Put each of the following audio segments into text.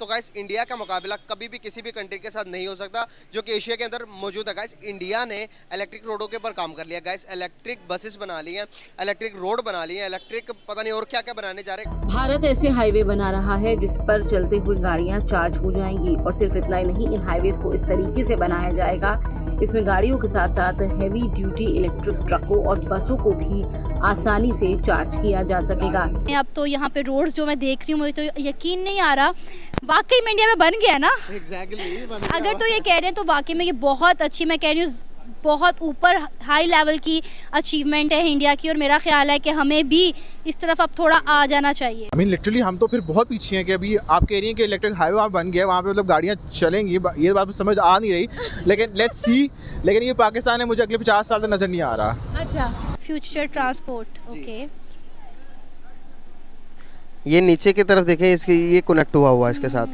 तो guys India का मुकाबला कभी भी किसी भी कंट्री के साथ नहीं हो सकता जो कि एशिया के अंदर मौजूद है। गाइस इंडिया ने इलेक्ट्रिक रोडों के ऊपर काम कर लिया, गाइस इलेक्ट्रिक बसेस बना ली हैं, इलेक्ट्रिक रोड बना ली हैं, इलेक्ट्रिक पता नहीं और क्या क्या बनाने जा रहे हैं। भारत ऐसे हाईवे बना रहा है जिस पर चलते हुए गाड़ियां चार्ज हो जाएंगी और सिर्फ इतना ही नहीं, इन हाईवेज को इस तरीके से बनाया जाएगा, इसमें गाड़ियों के साथ साथ हैवी ड्यूटी इलेक्ट्रिक ट्रकों और बसों को भी आसानी से चार्ज किया जा सकेगा। अब तो यहाँ पे रोड्स जो मैं देख रही हूँ मुझे तो यकीन नहीं आ रहा वाकई में इंडिया में बन गया ना। अगर तो ये कह रहे हैं तो वाकई में ये बहुत अच्छी, मैं कह रही हूँ बहुत ऊपर हाई लेवल की अचीवमेंट है इंडिया की, और मेरा ख्याल है कि हमें भी इस तरफ अब थोड़ा आ जाना चाहिए। लिटरली हम तो फिर बहुत पीछे हैं कि अभी आप कह रही हैं कि इलेक्ट्रिक हाईवे वहाँ बन गया, वहाँ पे मतलब गाड़ियाँ चलेंगी, ये बात समझ आ नहीं रही, लेकिन लेट्स सी। लेकिन ये पाकिस्तान है, मुझे अगले 50 साल तक नज़र नहीं आ रहा। अच्छा, फ्यूचर ट्रांसपोर्ट, ओके। ये नीचे की तरफ देखें, इसकी ये कनेक्ट हुआ इसके साथ।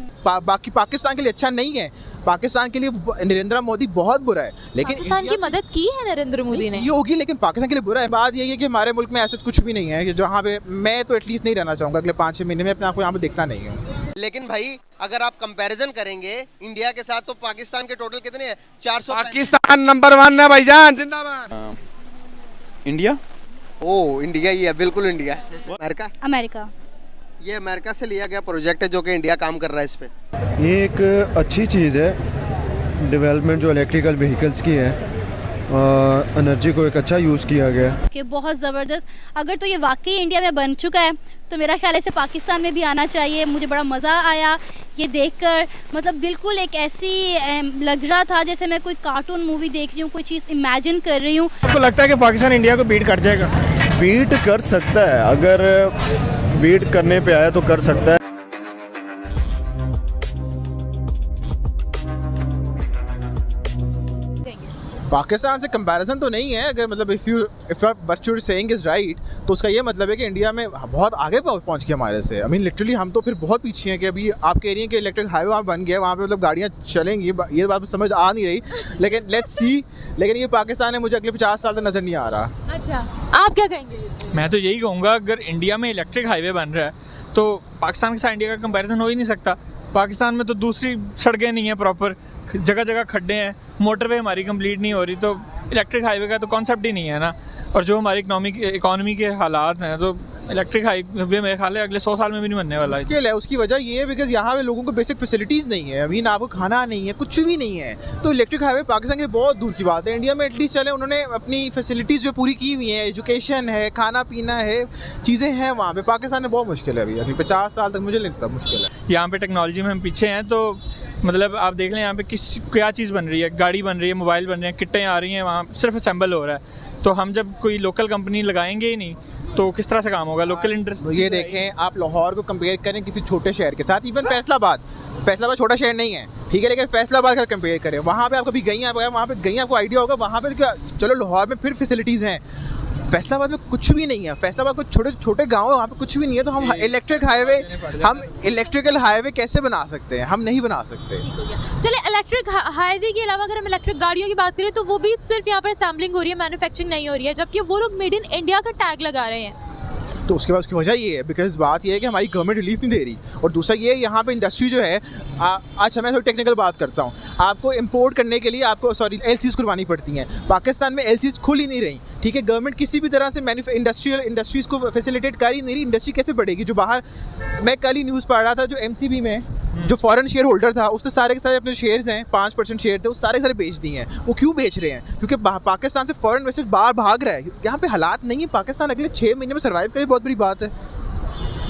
बाकी पाकिस्तान के लिए अच्छा नहीं है, पाकिस्तान के लिए नरेंद्र मोदी बहुत बुरा है, लेकिन पाकिस्तान की मदद की है नरेंद्र मोदी ने, ये होगी, लेकिन पाकिस्तान के लिए बुरा है। बात यही है कि हमारे मुल्क में ऐसा कुछ भी नहीं है कि जहाँ पे मैं तो एटलीस्ट नहीं रहना चाहूँगा अगले 5-6 महीने में, अपने आप को यहाँ पे देखता नहीं हूँ। लेकिन भाई अगर आप कंपैरिजन करेंगे इंडिया के साथ तो पाकिस्तान के टोटल कितने हैं? 400। पाकिस्तान नंबर 1 है भाईजान, जिंदाबाद। इंडिया, ओ इंडिया ही है, बिल्कुल इंडिया। अमेरिका ये अमेरिका से लिया गया प्रोजेक्ट है जो कि इंडिया काम कर रहा है इस पे। ये एक अच्छी चीज़ है, डेवलपमेंट जो इलेक्ट्रिकल व्हीकल्स की है, एनर्जी को एक अच्छा यूज़ किया गया कि बहुत ज़बरदस्त। अगर तो ये वाकई इंडिया में बन चुका है तो मेरा ख्याल है इसे पाकिस्तान में भी आना चाहिए। मुझे बड़ा मज़ा आया ये देखकर, मतलब बिल्कुल एक ऐसी लग रहा था जैसे मैं कोई कार्टून मूवी देख रही हूँ, कोई चीज़ इमेजिन कर रही हूँ। आपको लगता है कि पाकिस्तान इंडिया को बीट कर जाएगा? बीट कर सकता है, अगर बीट करने पे आया तो कर सकता है। पाकिस्तान से कंपैरिजन तो नहीं है, अगर मतलब if what you saying is right, तो उसका ये मतलब है कि इंडिया में बहुत आगे पहुंच गया हमारे से। लिटरली हम तो फिर बहुत पीछे हैं कि अभी आप कह रही हैं कि इलेक्ट्रिक हाईवे वहाँ बन गया, वहाँ पे मतलब गाड़ियाँ चलेंगी, ये बात समझ आ नहीं रही, लेकिन लेट्स सी। लेकिन ये पाकिस्तान है, मुझे अगले 50 साल तक नज़र नहीं आ रहा। अच्छा, आप क्या कहेंगे? मैं तो यही कहूँगा, अगर इंडिया में इलेक्ट्रिक हाईवे बन रहा है तो पाकिस्तान के साथ इंडिया का कंपैरिजन हो ही नहीं सकता। पाकिस्तान में तो दूसरी सड़कें नहीं है, प्रॉपर जगह जगह खड्डे हैं, मोटरवे हमारी कंप्लीट नहीं हो रही, तो इलेक्ट्रिक हाईवे का तो कॉन्सेप्ट ही नहीं है ना। और जो हमारी इकोनॉमी के हालात हैं, तो इलेक्ट्रिक हाईवे मेरे ख्याल है अगले 100 साल में भी नहीं बनने वाला है। उसकी वजह ये है बिकॉज यहाँ पे लोगों को बेसिक फैसिलिटीज़ नहीं है, अभी ना आपको खाना नहीं है, कुछ भी नहीं है, तो इलेक्ट्रिक हाईवे पाकिस्तान के लिए बहुत दूर की बात है। इंडिया में एटलीस्ट चले, उन्होंने अपनी फैसिलिटीज़ जो पूरी की हुई हैं, एजुकेशन है, खाना पीना है, चीज़ें हैं वहाँ पे। पाकिस्तान में बहुत मुश्किल है अभी 50 साल तक, मुझे लगता है मुश्किल है। यहाँ पे टेक्नोलॉजी में हम पीछे हैं, तो मतलब आप देख लें यहाँ पे क्या चीज़ बन रही है, गाड़ी बन रही है, मोबाइल बन रहे हैं, किटें आ रही हैं, वहाँ सिर्फ असेंबल हो रहा है। तो हम जब कोई लोकल कंपनी लगाएंगे ही नहीं तो किस तरह से काम होगा? Local interest. ये देखें, आप लाहौर को कंपेयर करें किसी छोटे शहर के साथ, इवन फैसलाबाद छोटा शहर नहीं है, ठीक है, लेकिन फैसलाबाद का कंपेयर करें, वहाँ पे आप कभी गई हैं, वहाँ पे गई, आपको आइडिया होगा वहाँ पे क्या। चलो लाहौर में फिर फैसिलिटीज़ हैं, फैसलाबाद में कुछ भी नहीं है। फैसलाबाद को छोटे गाँव है, वहाँ पे कुछ भी नहीं है, तो हम इलेक्ट्रिकल हाईवे कैसे बना सकते हैं? हम नहीं बना सकते। चले, इलेक्ट्रिक हाईवे के अलावा अगर हम इलेक्ट्रिक गाड़ियों की बात करें तो वो भी सिर्फ यहाँ पर असेंबलिंग हो रही है, मैन्युफैक्चरिंग नहीं हो रही है, जबकि वो लोग मेड इन इंडिया का टैग लगा रहे हैं। तो उसके बाद उसकी वजह ये है, बिकॉज बात ये है कि हमारी गवर्नमेंट रिलीफ नहीं दे रही, और दूसरा ये यहाँ पे इंडस्ट्री जो है, अच्छा मैं थोड़ी टेक्निकल बात करता हूँ, आपको इंपोर्ट करने के लिए आपको एलसीज खुलवानी पड़ती हैं। पाकिस्तान में एलसीज खुल ही नहीं रही, ठीक है, गवर्नमेंट किसी भी तरह से इंडस्ट्रीज़ को फैसिलिटेट कर ही नहीं रही। इंडस्ट्री कैसे बढ़ेगी? जो बाहर, मैं कल ही न्यूज़ पढ़ रहा था, जो एमसीबी में जो फॉरेन शेयर होल्डर था, उसने सारे के सारे अपने शेयर्स हैं, 5% शेयर थे, वो सारे बेच दिए हैं। वो क्यों बेच रहे हैं? क्योंकि पाकिस्तान से फॉरेन इन्वेस्टर्स बाहर भाग रहा है। यहाँ पे हालात नहीं है, पाकिस्तान अगले 6 महीने में सर्वाइव करे, बहुत बड़ी बात है,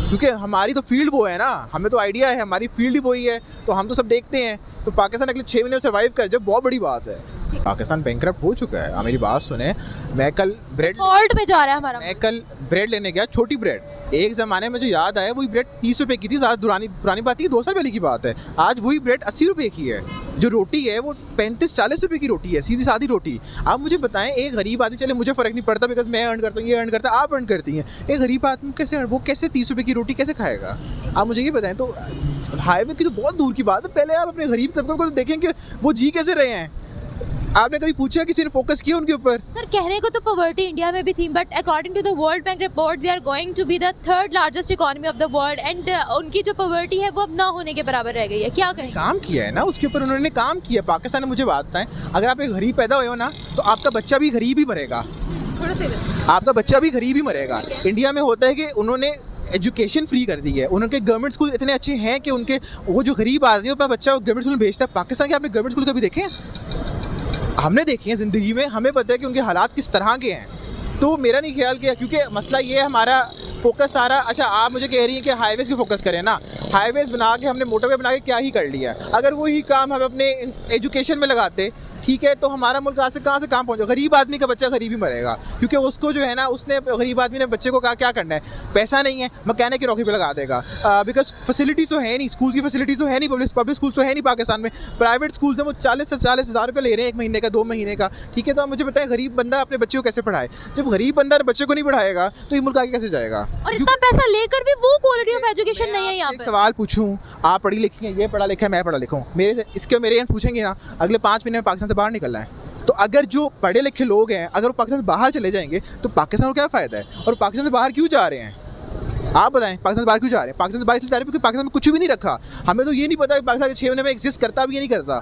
क्योंकि हमारी तो फील्ड वो है ना, हमें तो आइडिया है, हमारी फील्ड ही वही है, तो हम तो सब देखते हैं। तो पाकिस्तान अगले 6 महीने में सर्वाइव कर जाए, बहुत बड़ी बात है। पाकिस्तान बैंकरप्ट हो चुका है। मेरी बात सुने, मैं कल में जा रहा है हमारा, मैं कल ब्रेड लेने गया, छोटी ब्रेड, एक ज़माने में जो याद आया वही ब्रेड 30 रुपये की थी, ज़्यादा पुरानी बात है, 2 साल पहले की बात है। आज वही ब्रेड 80 रुपये की है, जो रोटी है वो 35-40 रुपये की रोटी है, सीधी सादी रोटी। आप मुझे बताएं, एक गरीब आदमी, चले मुझे फ़र्क नहीं पड़ता बिकॉज मैं अर्न करता हूँ, ये अर्न करता है, आप अर्न करती हैं, एक गरीब आदमी कैसे 30 रुपये की रोटी कैसे खाएगा? आप मुझे ये बताएं। तो हाईवे की तो बहुत दूर की बात है, पहले आप अपने गरीब तबके को देखें कि वो जी कैसे रहे हैं। आपने कभी पूछा, किसी ने फोकस किया उनके ऊपर? सर कहने को तो पॉवर्टी इंडिया में भी थी, but according to the World Bank report they are going to be the third largest economy of the world and उनकी जो पॉवर्टी है वो अब ना होने के बराबर रह गई है। क्या कहें? काम किया है ना उसके ऊपर, उन्होंने काम किया। पाकिस्तान में मुझे बात बताएं, अगर आप एक गरीब पैदा हुए हो ना तो आपका बच्चा भी गरीब ही मरेगा, थोड़ा सा आपका बच्चा भी गरीब ही मरेगा। इंडिया में होता है कि उन्होंने एजुकेशन फ्री कर दी है, उनके गवर्नमेंट स्कूल इतने अच्छे हैं कि उनके वो जो गरीब आदमी है अपना बच्चा गवर्नमेंट स्कूल में भेजता है। पाकिस्तान के आपने गवर्नमेंट स्कूल कभी देखे हैं? हमने देखे हैं ज़िंदगी में, हमें पता है कि उनके हालात किस तरह के हैं। तो मेरा नहीं ख्याल किया, क्योंकि मसला ये है हमारा फोकस सारा। अच्छा, आप मुझे कह रही हैं कि हाईवेज़ की फोकस करें ना, हाईवेज़ बना के हमने मोटरवे बना के क्या ही कर लिया। अगर वही काम हम अपने एजुकेशन में लगाते, ठीक है, तो हमारा मुल्क आज से कहाँ पहुँचा। गरीब आदमी का बच्चा गरीब ही मरेगा, क्योंकि उसको जो है ना, उसने गरीब आदमी ने बच्चे को कहा क्या करना है, पैसा नहीं है, मैकेनिक की नौकरी पे लगा देगा। बिकॉज फैसिलिटीज़ तो है नहीं, स्कूल की फैसिलिटीज़ तो है नहीं, पब्लिक स्कूल तो है नहीं पाकिस्तान में। प्राइवेट स्कूल्स हैं वो 40 से 40 हज़ार रुपये ले रहे हैं 1 महीने का, 2 महीने का, ठीक है। तो आप मुझे बताएं, गरीब बंदा अपने बच्चे को कैसे पढ़ाए? जब गरीब बंदा बच्चे को नहीं पढ़ाएगा तो ये मुल्क आगे कैसे जाएगा? और इतना पैसा लेकर भी वो क्वालिटी ऑफ एजुकेशन नहीं है यहाँ एक पे। सवाल पूछूं, आप पढ़ी लिखी हैं, ये पढ़ा लिखा है, मैं पढ़ा लिखा हूँ, मेरे यहाँ पूछेंगे ना, अगले 5 महीने में पाकिस्तान से बाहर निकलना है, तो अगर जो पढ़े लिखे लोग हैं अगर वो पाकिस्तान से बाहर चले जाएंगे तो पाकिस्तान को क्या फ़ायदा है? और पाकिस्तान से बाहर क्यों जा रहे हैं? आप बताएं, पाकिस्तान से बाहर क्यों जा रहे हैं? पाकिस्तान से बाहर इसलिए जा रहे हैं क्योंकि पाकिस्तान में कुछ भी नहीं रखा। हमें तो ये नहीं पता कि पाकिस्तान 6 महीने में एग्जिस्ट करता भी ये नहीं करता।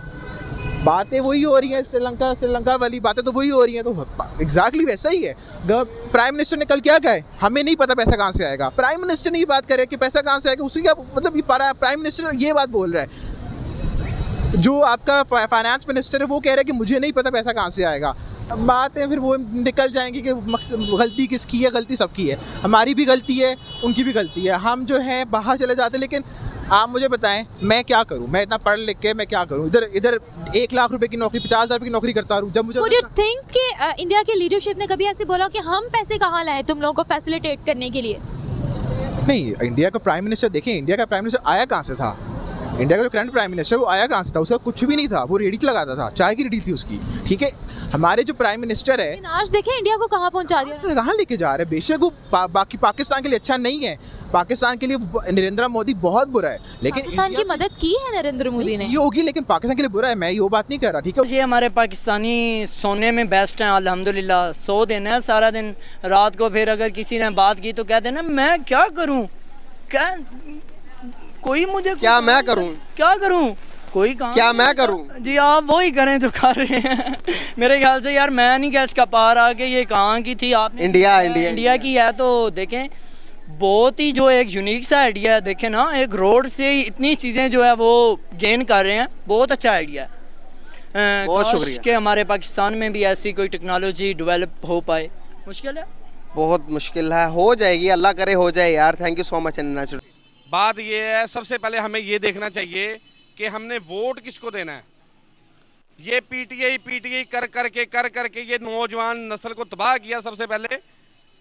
बातें वही हो रही हैं, श्रीलंका वाली बातें तो वही हो रही हैं। तो एग्जैक्टली वैसा ही है। प्राइम मिनिस्टर ने कल क्या कहा है, हमें नहीं पता पैसा कहाँ से आएगा। प्राइम मिनिस्टर ने ये बात करे कि पैसा कहाँ से आएगा, उसकी क्या मतलब? ये प्राइम मिनिस्टर ये बात बोल रहा है। जो आपका फाइनेंस मिनिस्टर है वो कह रहा है कि मुझे नहीं पता पैसा कहाँ से आएगा। बातें फिर वो निकल जाएंगी कि गलती किसकी है। गलती सबकी है, हमारी भी गलती है, उनकी भी गलती है। हम जो है बाहर चले जाते हैं, लेकिन आप मुझे बताएं मैं क्या करूं? मैं इतना पढ़ लिख के मैं क्या करूं? इधर 1 लाख रुपए की नौकरी, 50,000 की नौकरी करता रहूं। जब मुझे Would you think कि इंडिया की लीडरशिप ने कभी ऐसे बोला कि हम पैसे कहाँ लाएं तुम लोगों को फैसिलिटेट करने के लिए? नहीं, इंडिया का प्राइम मिनिस्टर देखिए, इंडिया का प्राइम मिनिस्टर आया कहाँ से था? इंडिया का जो करंट प्राइम मिनिस्टर वो आया कहाँ से था? उसका कुछ भी नहीं था, वो रेडी लगाता था, चाय की रेडी थी उसकी, ठीक है। हमारे जो प्राइम मिनिस्टर है, आज देखें इंडिया को कहाँ पहुँचा दिया, कहाँ लेके जा रहे हैं। बेशक वो बाकी पाकिस्तान के लिए अच्छा नहीं है, पाकिस्तान के लिए नरेंद्र मोदी बहुत बुरा है, लेकिन पाकिस्तान की मदद की है नरेंद्र मोदी ने, ये होगी, लेकिन पाकिस्तान के लिए बुरा है। मैं ये बात नहीं कर रहा, ठीक है। ये हमारे पाकिस्तानी सोने में बेस्ट हैं अल्हम्दुलिल्लाह। सो देना है सारा दिन, रात को फिर अगर किसी ने बात की तो कह देना मैं क्या करूं, क्या कोई मुझे क्या मैं करूं, क्या करूं, कोई काम क्या मैं करूं? जी आप वही करें जो कर रहे हैं। मेरे ख्याल से यार मैं नहीं कह इसका पार आके ये कहाँ की थी आपने, इंडिया की है। तो देखें बहुत ही जो एक यूनिक सा आइडिया है। देखें ना, एक रोड से इतनी चीज़ें जो है वो गेन कर रहे हैं, बहुत अच्छा आइडिया है। बहुत शुक्रिया कि हमारे पाकिस्तान में भी ऐसी कोई टेक्नोलॉजी डेवलप हो पाए। मुश्किल है, बहुत मुश्किल है, हो जाएगी, अल्लाह करे हो जाए यार। Thank you so much natural. बात ये है, सबसे पहले हमें ये देखना चाहिए कि हमने वोट किसको देना है। ये पीटीआई कर करके ये नौजवान नस्ल को तबाह किया। सबसे पहले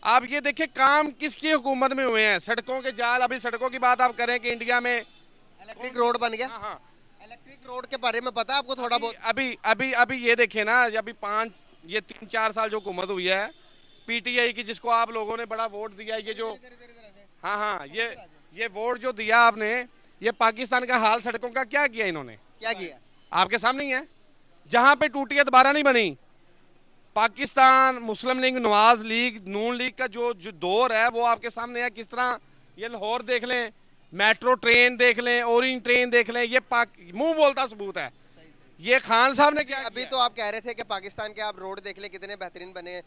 आप ये देखिए काम किसकी हुकूमत में हुए हैं, सड़कों के जाल। अभी सड़कों की बात आप करें कि इंडिया में इलेक्ट्रिक रोड बन गया। हाँ, इलेक्ट्रिक रोड के बारे में पता है आपको थोड़ा बहुत? अभी ये देखिए ना, अभी 3-4 साल जो हुकूमत हुई है पीटीआई की, जिसको आप लोगों ने बड़ा वोट दिया, ये जो हाँ ये वोट जो दिया आपने, ये पाकिस्तान का हाल सड़कों का क्या किया इन्होंने? क्या किया? आपके सामने ही है। जहां पे टूटी है दोबारा नहीं बनी। पाकिस्तान मुस्लिम लीग, नवाज लीग, नून लीग का जो दौर है वो आपके सामने है। किस तरह ये लाहौर देख लें, मेट्रो ट्रेन देख लें, ओरेंज ट्रेन देख लें, ये मुंह बोलता सबूत है। ये खान साहब ने क्या अभी तो आप कह रहे थे कि पाकिस्तान के आप रोड देख लें कितने बेहतरीन बने हैं।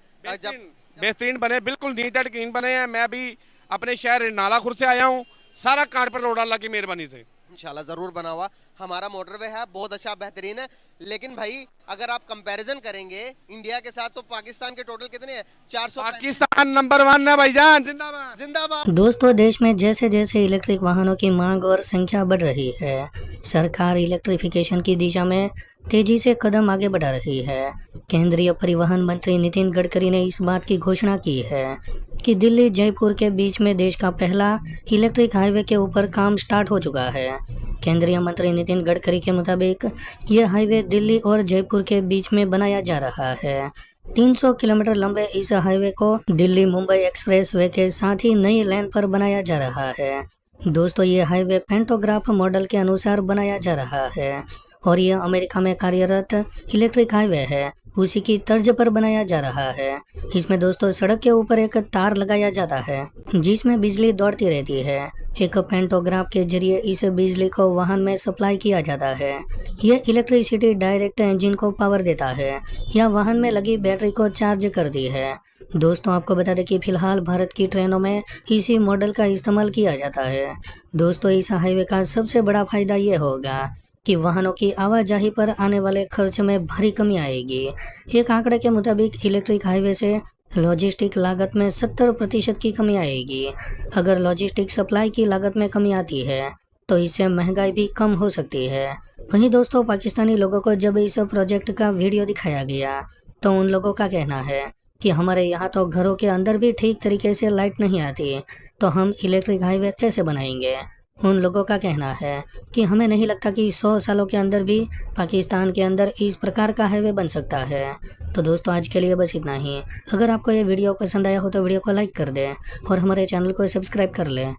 बेहतरीन बने, बिल्कुल नीट एंड क्लीन बने हैं। मैं भी अपने शहर नालाखुर से आया हूँ, सारा कारपेट रोड अल्लाह की मेहरबानी से इंशाल्लाह जरूर बना हुआ। हमारा मोटरवे है बहुत अच्छा, बेहतरीन है। लेकिन भाई अगर आप कंपैरिजन करेंगे इंडिया के साथ तो पाकिस्तान के टोटल कितने हैं? 400। पाकिस्तान नंबर 1 है भाईजान, जिंदाबाद जिंदाबाद। दोस्तों, देश में जैसे जैसे इलेक्ट्रिक वाहनों की मांग और संख्या बढ़ रही है, सरकार इलेक्ट्रिफिकेशन की दिशा में तेजी से कदम आगे बढ़ा रही है। केंद्रीय परिवहन मंत्री नितिन गडकरी ने इस बात की घोषणा की है कि दिल्ली जयपुर के बीच में देश का पहला इलेक्ट्रिक हाईवे के ऊपर काम स्टार्ट हो चुका है। केंद्रीय मंत्री नितिन गडकरी के मुताबिक ये हाईवे दिल्ली और जयपुर के बीच में बनाया जा रहा है। 300 किलोमीटर लंबे इस हाईवे को दिल्ली मुंबई एक्सप्रेसवे के साथ ही नई लेन पर बनाया जा रहा है। दोस्तों, ये हाईवे पेंटोग्राफ मॉडल के अनुसार बनाया जा रहा है और यह अमेरिका में कार्यरत इलेक्ट्रिक हाईवे है, उसी की तर्ज पर बनाया जा रहा है। इसमें दोस्तों सड़क के ऊपर एक तार लगाया जाता है जिसमें बिजली दौड़ती रहती है। एक पेंटोग्राफ के जरिए इस बिजली को वाहन में सप्लाई किया जाता है। यह इलेक्ट्रिसिटी डायरेक्ट इंजन को पावर देता है या वाहन में लगी बैटरी को चार्ज करती है। दोस्तों आपको बता दें कि फिलहाल भारत की ट्रेनों में इसी मॉडल का इस्तेमाल किया जाता है। दोस्तों इस हाईवे का सबसे बड़ा फायदा ये होगा कि वाहनों की आवाजाही पर आने वाले खर्च में भारी कमी आएगी। एक आंकड़े के मुताबिक इलेक्ट्रिक हाईवे से लॉजिस्टिक लागत में 70% की कमी आएगी। अगर लॉजिस्टिक सप्लाई की लागत में कमी आती है तो इससे महंगाई भी कम हो सकती है। वहीं दोस्तों पाकिस्तानी लोगों को जब इस प्रोजेक्ट का वीडियो दिखाया गया तो उन लोगों का कहना है कि हमारे यहाँ तो घरों के अंदर भी ठीक तरीके से लाइट नहीं आती, तो हम इलेक्ट्रिक हाईवे कैसे बनाएंगे। उन लोगों का कहना है कि हमें नहीं लगता कि 100 सालों के अंदर भी पाकिस्तान के अंदर इस प्रकार का हाईवे बन सकता है। तो दोस्तों आज के लिए बस इतना ही। अगर आपको ये वीडियो पसंद आया हो तो वीडियो को लाइक कर दें और हमारे चैनल को सब्सक्राइब कर लें।